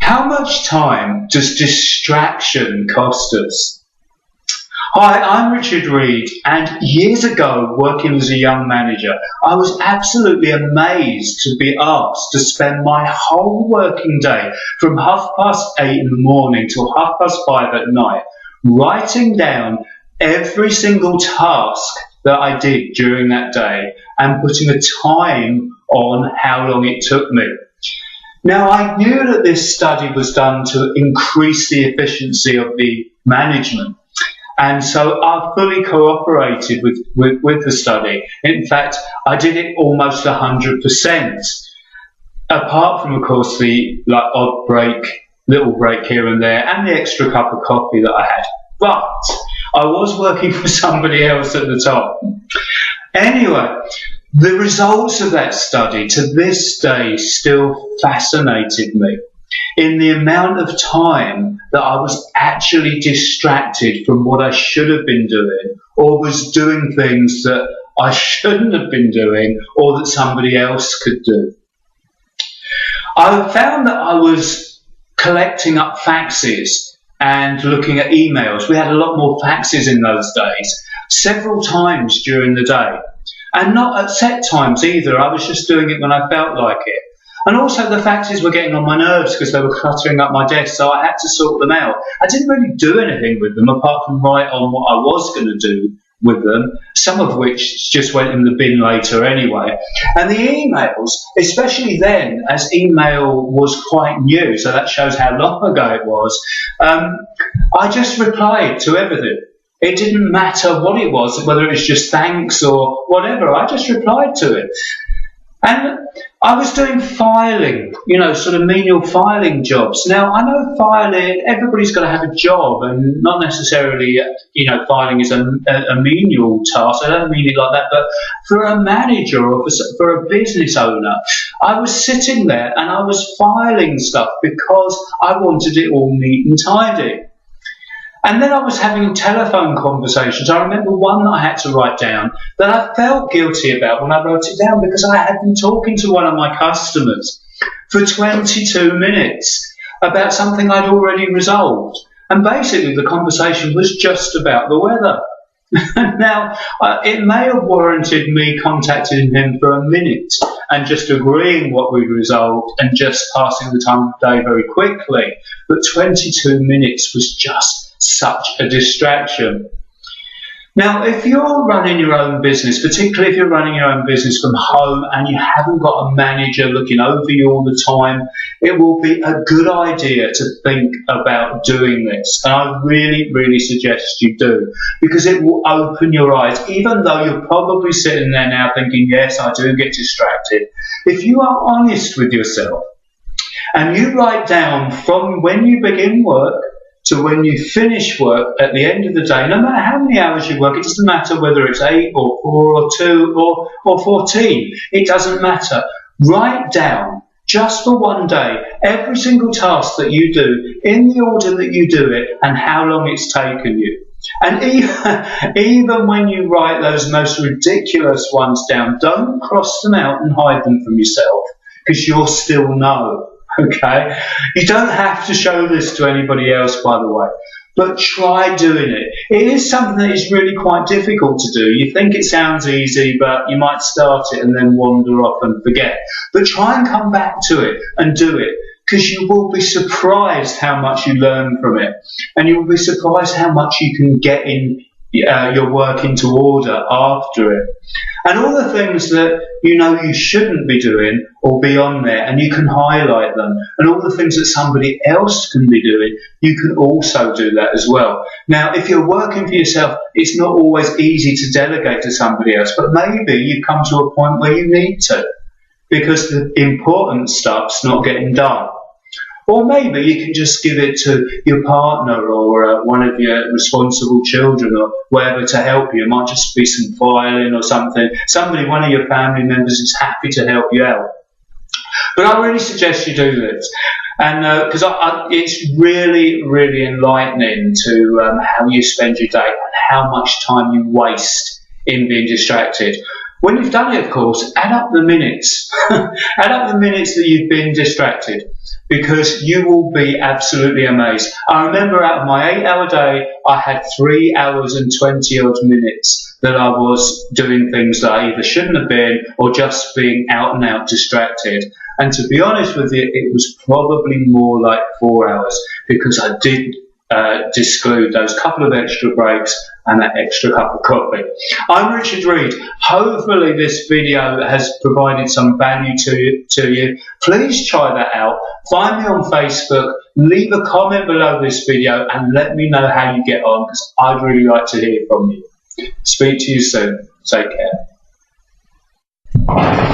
How much time does distraction cost us? Hi, I'm Richard Reed, and years ago, working as a young manager, I was absolutely amazed to be asked to spend my whole working day from 8:30 in the morning till 5:30 at night, writing down every single task that I did during that day and putting a time on how long it took me. Now, I knew that this study was done to increase the efficiency of the management. And so I fully cooperated with the study. In fact, I did it almost 100%. Apart from, of course, the odd little break here and there, and the extra cup of coffee that I had. But I was working for somebody else at the top. Anyway, the results of that study to this day still fascinated me in the amount of time that I was actually distracted from what I should have been doing, or was doing things that I shouldn't have been doing, or that somebody else could do. I found that I was collecting up faxes and looking at emails. We had a lot more faxes in those days, several times during the day. And not at set times either. I was just doing it when I felt like it. And also the faxes were getting on my nerves because they were cluttering up my desk, so I had to sort them out. I didn't really do anything with them apart from write on what I was going to do with them, some of which just went in the bin later anyway. And the emails, especially then, as email was quite new, so that shows how long ago it was, I just replied to everything. It didn't matter what it was, whether it was just thanks or whatever, I just replied to it. And I was doing filing, sort of menial filing jobs. Now, I know filing, everybody's got to have a job, and not necessarily, filing is a menial task. I don't mean it like that, but for a manager or for a business owner, I was sitting there and I was filing stuff because I wanted it all neat and tidy. And then I was having telephone conversations. I remember one that I had to write down that I felt guilty about when I wrote it down, because I had been talking to one of my customers for 22 minutes about something I'd already resolved. And basically the conversation was just about the weather. Now, it may have warranted me contacting him for a minute and just agreeing what we'd resolved and just passing the time of day very quickly. But 22 minutes was just such a distraction. Now, if you're running your own business, particularly if you're running your own business from home and you haven't got a manager looking over you all the time, it will be a good idea to think about doing this. And I really, really suggest you do, because it will open your eyes, even though you're probably sitting there now thinking, yes, I do get distracted. If you are honest with yourself and you write down from when you begin work to when you finish work at the end of the day, no matter how many hours you work, it doesn't matter whether it's 8 or 4 or 2 or 14, it doesn't matter. Write down, just for one day, every single task that you do, in the order that you do it, and how long it's taken you. And even when you write those most ridiculous ones down, don't cross them out and hide them from yourself, because you'll still know. Okay, you don't have to show this to anybody else, by the way, but try doing it. It is something that is really quite difficult to do. You think it sounds easy, but you might start it and then wander off and forget. But try and come back to it and do it, because you will be surprised how much you learn from it, and you will be surprised how much you can get in your work into order after it. And all the things that you shouldn't be doing will be on there, and you can highlight them. And all the things that somebody else can be doing, you can also do that as well. Now, if you're working for yourself, it's not always easy to delegate to somebody else, but maybe you've come to a point where you need to, because the important stuff's not getting done. Or maybe you can just give it to your partner or one of your responsible children or whatever to help you. It might just be some filing or something. One of your family members is happy to help you out. But I really suggest you do this. And because it's really, really enlightening to how you spend your day and how much time you waste in being distracted. When you've done it, of course, add up the minutes. Add up the minutes that you've been distracted. because you will be absolutely amazed. I remember out of my 8-hour day, I had 3 hours and 20 odd minutes that I was doing things that I either shouldn't have been or just being out and out distracted. And to be honest with you, it was probably more like 4 hours, because I did exclude those couple of extra breaks and that extra cup of coffee. I'm Richard Reed. Hopefully this video has provided some value to you. Please try that out. Find me on Facebook, leave a comment below this video and let me know how you get on, because I'd really like to hear from you. Speak to you soon. Take care.